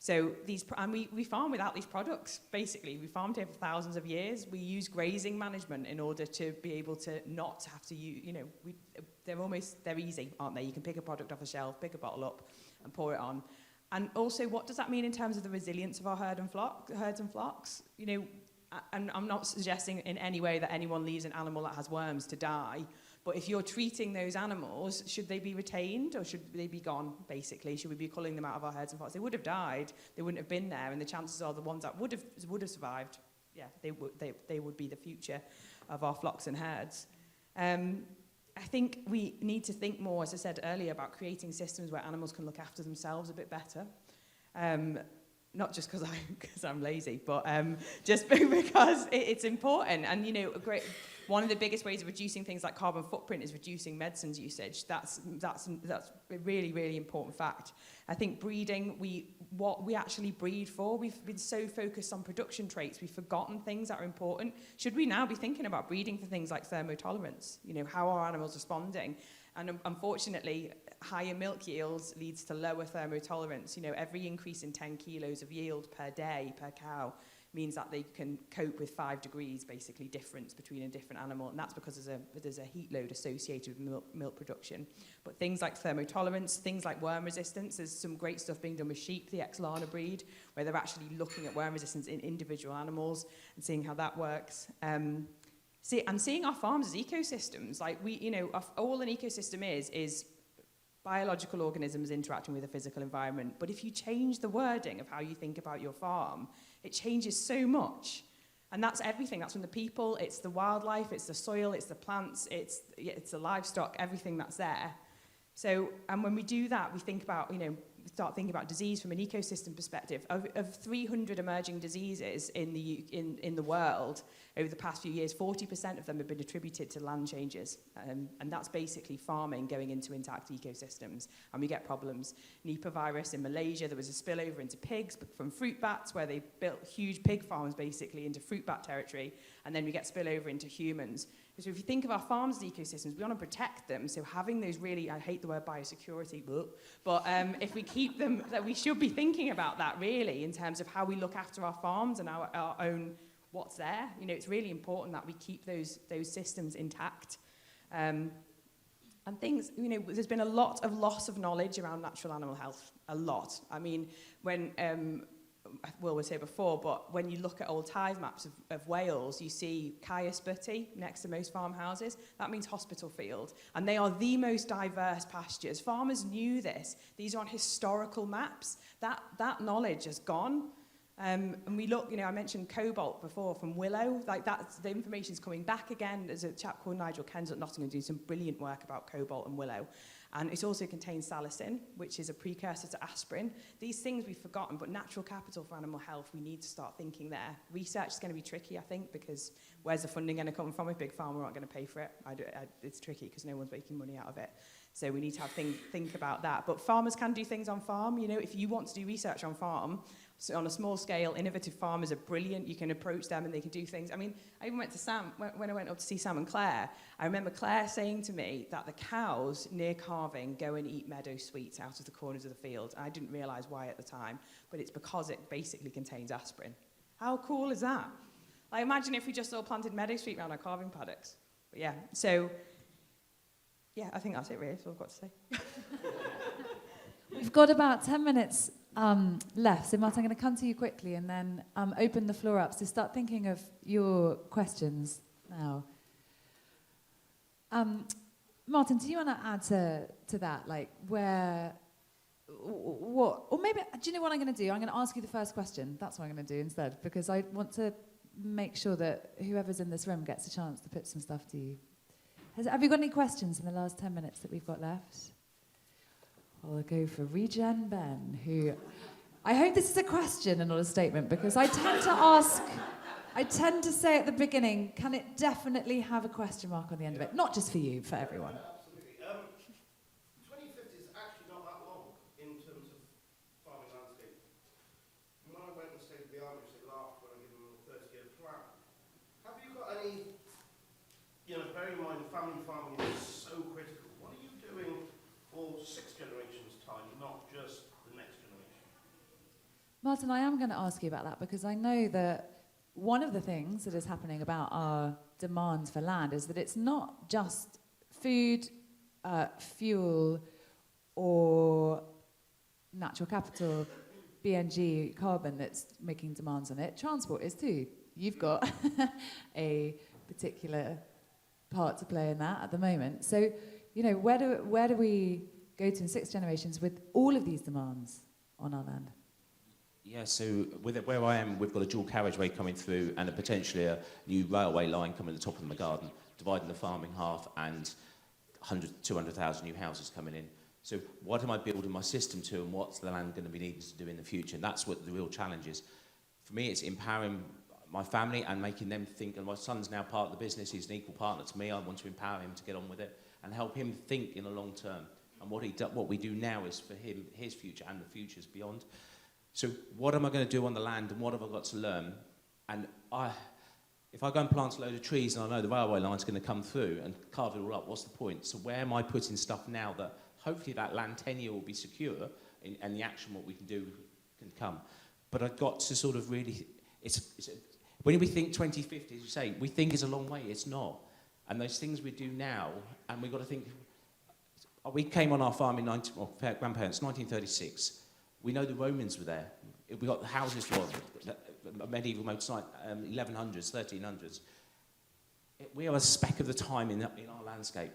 So we farm without these products, basically. We farmed here for thousands of years. We use grazing management in order to be able to not have to use, they're easy, aren't they? You can pick a product off a shelf, pick a bottle up, and pour it on. And also, what does that mean in terms of the resilience of our herds and flocks? And I'm not suggesting in any way that anyone leaves an animal that has worms to die, but if you're treating those animals, should they be retained or should they be gone, basically? Should we be culling them out of our herds and flocks? They would have died, they wouldn't have been there, and the chances are the ones that would have survived, they would be the future of our flocks and herds. I think we need to think more, as I said earlier, about creating systems where animals can look after themselves a bit better. Not just because I'm lazy, but just because it's important. And one of the biggest ways of reducing things like carbon footprint is reducing medicines usage. That's a really, really important fact. I think breeding, what we actually breed for, we've been so focused on production traits, we've forgotten things that are important. Should we now be thinking about breeding for things like thermotolerance? How are animals responding? And unfortunately, higher milk yields leads to lower thermotolerance. Every increase in 10 kilos of yield per day per cow means that they can cope with 5 degrees, basically, difference between a different animal. And that's because there's a heat load associated with milk production. But things like thermotolerance, things like worm resistance, there's some great stuff being done with sheep, the ex-Lana breed, where they're actually looking at worm resistance in individual animals and seeing how that works. seeing our farms as ecosystems. Like all an ecosystem is biological organisms interacting with a physical environment. But if you change the wording of how you think about your farm, it changes so much. And that's everything. That's from the people, it's the wildlife, it's the soil, it's the plants, it's the livestock, everything that's there. So, and when we do that, we think about, start thinking about disease from an ecosystem perspective. Of 300 emerging diseases in the world over the past few years, 40% of them have been attributed to land changes. And that's basically farming going into intact ecosystems. And we get problems. Nipah virus in Malaysia, there was a spillover into pigs from fruit bats, where they built huge pig farms basically into fruit bat territory. And then we get spillover into humans. So if you think of our farms as ecosystems, we want to protect them. So having those really, I hate the word biosecurity, but if we keep them, that we should be thinking about that really in terms of how we look after our farms and our own what's there. It's really important that we keep those systems intact. And things, there's been a lot of loss of knowledge around natural animal health, a lot. I mean, when Will was here before, but when you look at old tithe maps of Wales, you see Cae Ysbyty next to most farmhouses. That means hospital field. And they are the most diverse pastures. Farmers knew this. These are on historical maps. That knowledge has gone. And we look, I mentioned cobalt before from Willow. Like the information's coming back again. There's a chap called Nigel Kens at Nottingham doing some brilliant work about cobalt and willow. And it also contains salicin, which is a precursor to aspirin. These things we've forgotten, but natural capital for animal health, we need to start thinking there. Research is going to be tricky, I think, because where's the funding going to come from if Big Pharma aren't going to pay for it? It's tricky because no one's making money out of it. So we need to think about that. But farmers can do things on farm. If you want to do research on farm, so on a small scale, innovative farmers are brilliant. You can approach them and they can do things. I mean, I even went to Sam, when I went up to see Sam and Claire, I remember Claire saying to me that the cows near Carving go and eat meadow sweets out of the corners of the field. And I didn't realise why at the time, but it's because it basically contains aspirin. How cool is that? Like, imagine if we just all planted meadow sweet around our calving paddocks. But yeah, so, yeah, I think that's it really, that's all I've got to say. We've got about 10 minutes left, so Martin, I'm going to come to you quickly and then open the floor up. So start thinking of your questions now. Martin, do you want to add to that? Like what, or maybe, do you know what I'm going to do? I'm going to ask you the first question. That's what I'm going to do instead, because I want to make sure that whoever's in this room gets a chance to put some stuff to you. Have you got any questions in the last 10 minutes that we've got left? I'll go for Regen Ben, who... I hope this is a question and not a statement, because I tend to say at the beginning, can it definitely have a question mark on the end of it? Not just for you, for everyone. Absolutely. 2050 is actually not that long in terms of farming landscape. When I went and stayed at the army, they laughed when I gave them a 30-year plan. Have you got any... bear in mind, family farming is so critical. What are you doing for 6 generations' time, not just the next generation? Martin, I am going to ask you about that, because I know that one of the things that is happening about our demands for land is that it's not just food, fuel, or natural capital, BNG, carbon that's making demands on it. Transport is too. You've got a particular part to play in that at the moment. So, where do we go to in 6 generations with all of these demands on our land? Yeah, so where I am, we've got a dual carriageway coming through and potentially a new railway line coming at the top of my garden, dividing the farm in half, and 200,000 new houses coming in. So what am I building my system to, and what's the land going to be needed to do in the future? And that's what the real challenge is. For me, it's empowering my family and making them think, and my son's now part of the business, he's an equal partner to me. I want to empower him to get on with it and help him think in the long term. And what we do now is for him, his future and the futures beyond. So what am I going to do on the land, and what have I got to learn? And if I go and plant a load of trees and I know the railway line's going to come through and carve it all up, what's the point? So where am I putting stuff now that hopefully that land tenure will be secure and the action what we can do can come? But I've got to sort of really... when we think 2050, as you say, we think it's a long way. It's not. And those things we do now, and we've got to think... We came on our farm in grandparents, 1936. We know the Romans were there. We got the houses for medieval motorcycle, 1100s, 1300s. we are a speck of the time in our landscape.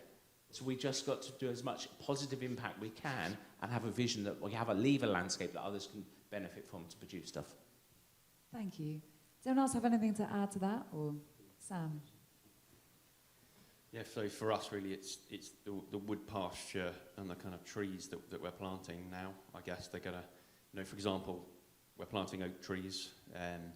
So we just got to do as much positive impact we can and have a vision that we leave a landscape that others can benefit from to produce stuff. Thank you. Does anyone else have anything to add to that? Or Sam? Yeah, so for us really it's the wood pasture and the kind of trees that we're planting now. I guess they're going to, for example, we're planting oak trees, and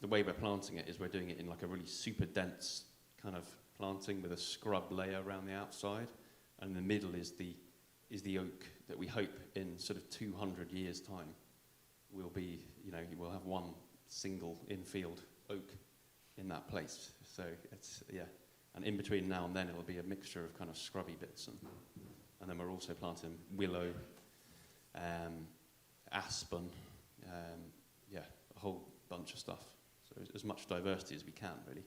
the way we're planting it is we're doing it in like a really super dense kind of planting with a scrub layer around the outside, and in the middle is the oak that we hope in sort of 200 years' time will be, we'll have one single in-field oak in that place. So it's, and in between now and then it'll be a mixture of kind of scrubby bits, and then we're also planting willow, aspen, a whole bunch of stuff. So as much diversity as we can, really.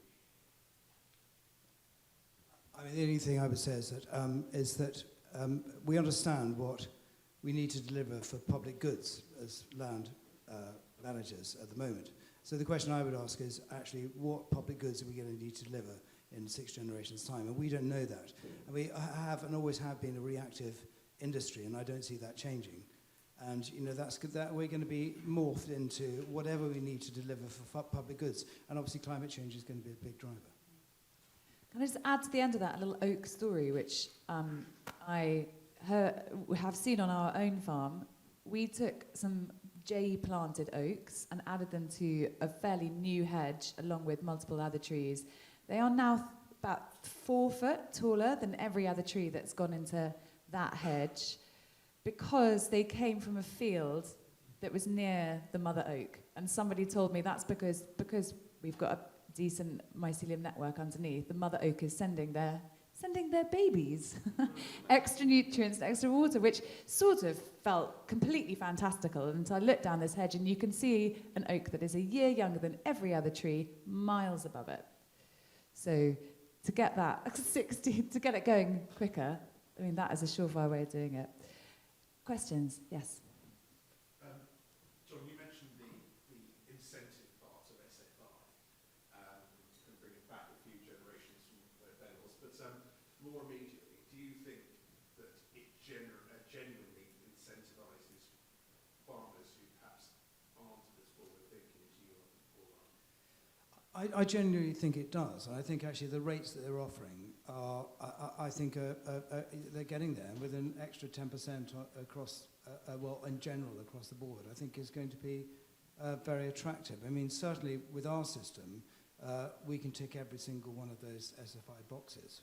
I mean, the only thing I would say is that we understand what we need to deliver for public goods as land managers at the moment. So the question I would ask is actually what public goods are we going to need to deliver in 6 generations' time? And we don't know that. And we have and always have been a reactive industry, and I don't see that changing. And that's good, that we're going to be morphed into whatever we need to deliver for public goods. And obviously climate change is going to be a big driver. Can I just add to the end of that a little oak story, which I have seen on our own farm? We took some J-planted oaks and added them to a fairly new hedge along with multiple other trees. They are now about 4 foot taller than every other tree that's gone into that hedge because they came from a field that was near the mother oak. And somebody told me that's because we've got a decent mycelium network underneath, the mother oak is sending their babies extra nutrients and extra water, which sort of felt completely fantastical. And so I looked down this hedge and you can see an oak that is a year younger than every other tree, miles above it. So to get that 60, to get it going quicker, I mean, that is a surefire way of doing it. Questions? Yes. John, you mentioned the incentive part of SFI, and bring it back a few generations from where Ben was. But more immediately, do you think that it genuinely incentivises farmers who perhaps aren't as forward-thinking as you are? I genuinely think it does. And I think actually the rates that they're offering are, I think, they're getting there with an extra 10% across, in general across the board. I think is going to be very attractive. I mean, certainly with our system, we can tick every single one of those SFI boxes.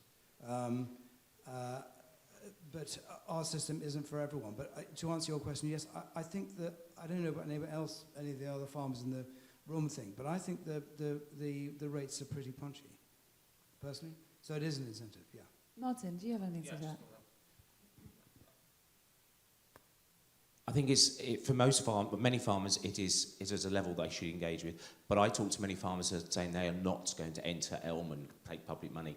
But our system isn't for everyone. But to answer your question, yes, I think that, I don't know about any of the other farmers in the room think, but I think the rates are pretty punchy, personally. So it is an incentive, yeah. Martin, do you have anything to that? I think for many farmers, it is at a level they should engage with. But I talk to many farmers that are saying they are not going to enter Elm and take public money.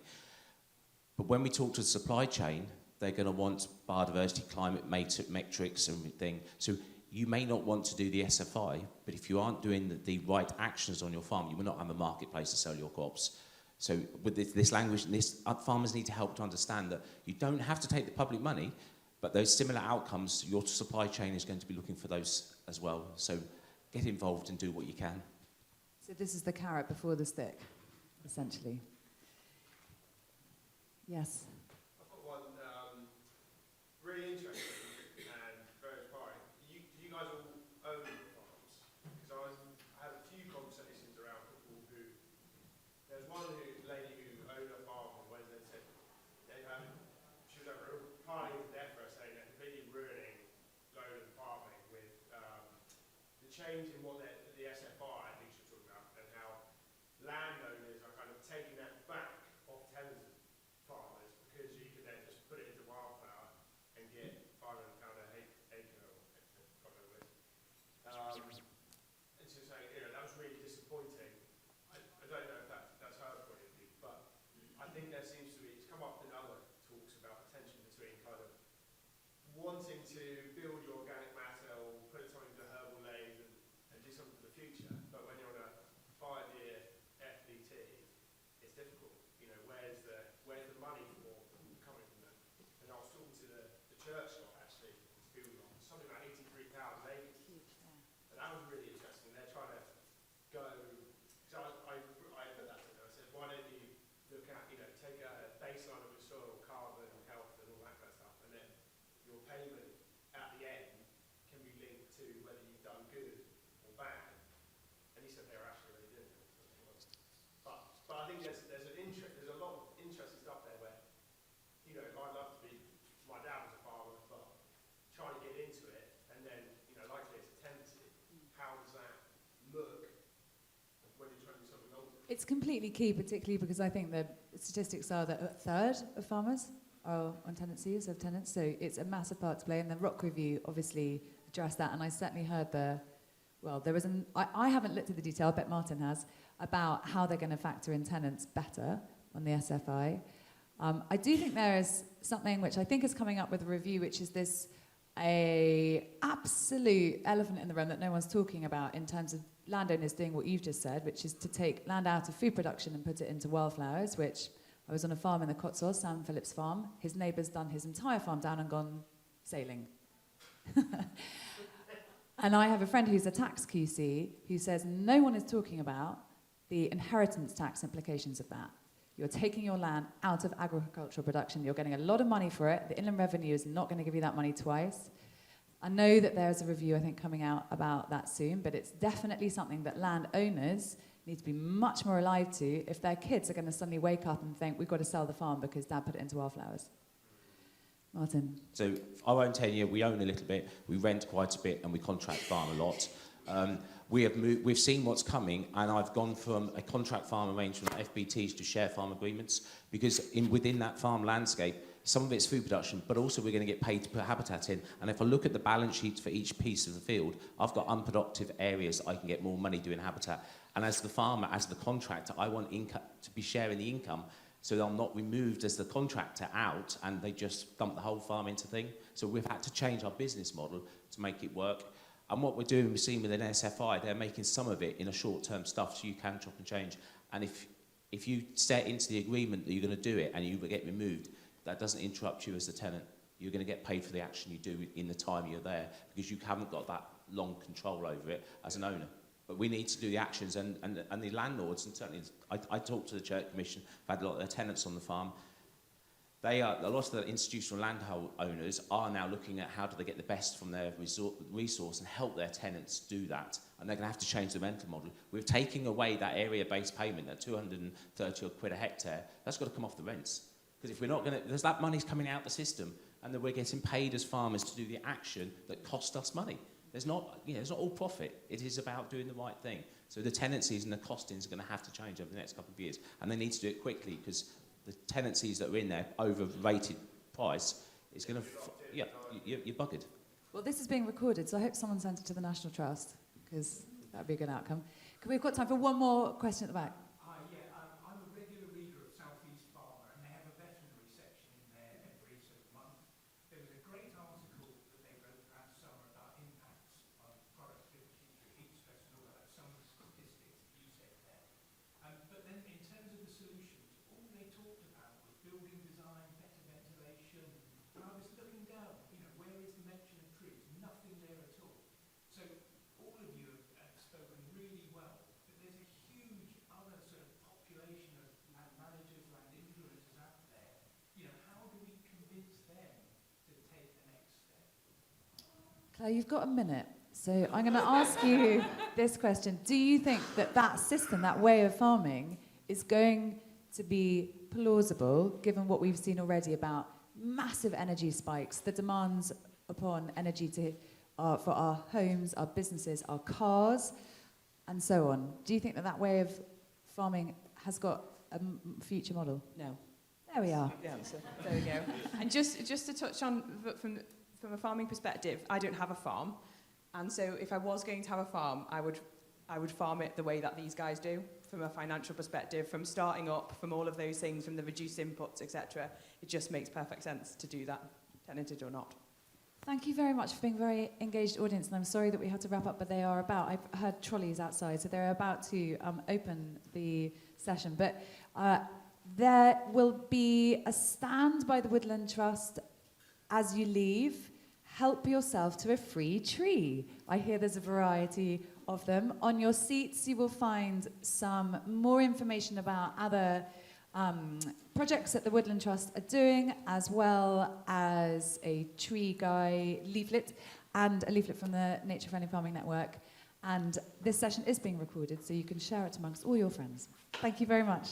But when we talk to the supply chain, they're going to want biodiversity, climate metrics and everything. So you may not want to do the SFI, but if you aren't doing the right actions on your farm, you will not have a marketplace to sell your crops. So with this language, farmers need to help to understand that you don't have to take the public money, but those similar outcomes, your supply chain is going to be looking for those as well. So get involved and do what you can. So this is the carrot before the stick, essentially. Yes. I've got one really interesting and very inspiring. Do you guys all own farms? Because I had a few conversations around people who, there's one lady who owned a farm on Wednesday said she was over parting with death for her, saying they're completely ruining lowland farming with the change in what the SFI, I think she was talking about, and how landowners are kind of taking that back off tenants farmers because you can then just put it into wildflower and get £500 an acre or God knows what. And so saying, that was really disappointing. I don't know if that's her point of view, but I think there seems to be, it's come up in other talks about the tension between kind of wanting to build your organic matter or put something into herbal lays and do something for the future, but when you're on a 5-year FBT, it's difficult. completely key, particularly because I think the statistics are that a third of farmers are on tenancies of tenants, so it's a massive part to play. And the Rock Review obviously addressed that, and I certainly heard I haven't looked at the detail, I bet Martin has, about how they're going to factor in tenants better on the SFI. I do think there is something which I think is coming up with a review, which is this absolute elephant in the room that no one's talking about in terms of landowners doing what you've just said, which is to take land out of food production and put it into wildflowers, which I was on a farm in the Cotswolds, Sam Phillips' farm. His neighbour's done his entire farm down and gone sailing. And I have a friend who's a tax QC who says no one is talking about the inheritance tax implications of that. You're taking your land out of agricultural production. You're getting a lot of money for it. The Inland Revenue is not going to give you that money twice. I know that there's a review, I think, coming out about that soon, but it's definitely something that landowners need to be much more alive to if their kids are going to suddenly wake up and think, we've got to sell the farm because Dad put it into wildflowers. Martin. So I won't tell you, we own a little bit, we rent quite a bit, and we contract farm a lot. We've seen what's coming, and I've gone from a contract farm arrangement, FBTs, to share farm agreements, because within that farm landscape, some of it's food production, but also we're going to get paid to put habitat in. And if I look at the balance sheets for each piece of the field, I've got unproductive areas that I can get more money doing habitat. And as the farmer, as the contractor, I want income to be sharing the income, so I'm not removed as the contractor out and they just dump the whole farm into thing. So we've had to change our business model to make it work. And what we're doing, we're seeing with an SFI, they're making some of it in a short-term stuff, so you can chop and change. And if you set into the agreement that you're going to do it and you get removed, that doesn't interrupt you as the tenant. You're going to get paid for the action you do in the time you're there, because you haven't got that long control over it as an owner. But we need to do the actions, and the landlords, and certainly I talked to the Church Commission, I've had a lot of their tenants on the farm. A lot of the institutional landowners are now looking at how do they get the best from their resource and help their tenants do that. And they're going to have to change the rental model. We're taking away that area-based payment, that 230 odd quid a hectare. That's got to come off the rents. Because if we're not going to, there's that money's coming out the system, and then we're getting paid as farmers to do the action that cost us money. It's not all profit. It is about doing the right thing. So the tenancies and the costings are going to have to change over the next couple of years. And they need to do it quickly, because the tenancies that are in there, overrated price, is going to... You're buggered. Well, this is being recorded, so I hope someone sent it to the National Trust, because that would be a good outcome. We've got time for one more question at the back. I'm a regular reader of South East Farmer, and they have a veterinary section in there every sort of month. There was a great article that they wrote last summer about impacts on productivity through heat stress and all that, some of the statistics that you said there. But then in terms of the solutions, all they talked about was building design, better ventilation, and I was looking down, where is the mention of trees? Nothing there at all. So all of you have spoken really well, but there's a huge other sort of population of land managers, land influencers out there. How do we convince them to take the next step? Claire, you've got a minute. So I'm going to ask you this question. Do you think that system, that way of farming, is going to be plausible, given what we've seen already about massive energy spikes, the demands upon energy for our homes, our businesses, our cars, and so on? Do you think that way of farming has got a future model? No. There we are. The answer. There we go. And just to touch on, from a farming perspective, I don't have a farm. And so if I was going to have a farm, I would farm it the way that these guys do, from a financial perspective, from starting up, from all of those things, from the reduced inputs, etc. It just makes perfect sense to do that, tenanted or not. Thank you very much for being a very engaged audience, and I'm sorry that we had to wrap up, but they are about, I've heard trolleys outside, so they're about to open the session. But there will be a stand by the Woodland Trust as you leave. Help yourself to a free tree. I hear there's a variety of them. On your seats, you will find some more information about other projects that the Woodland Trust are doing, as well as a tree guy leaflet and a leaflet from the Nature Friendly Farming Network. And this session is being recorded, so you can share it amongst all your friends. Thank you very much.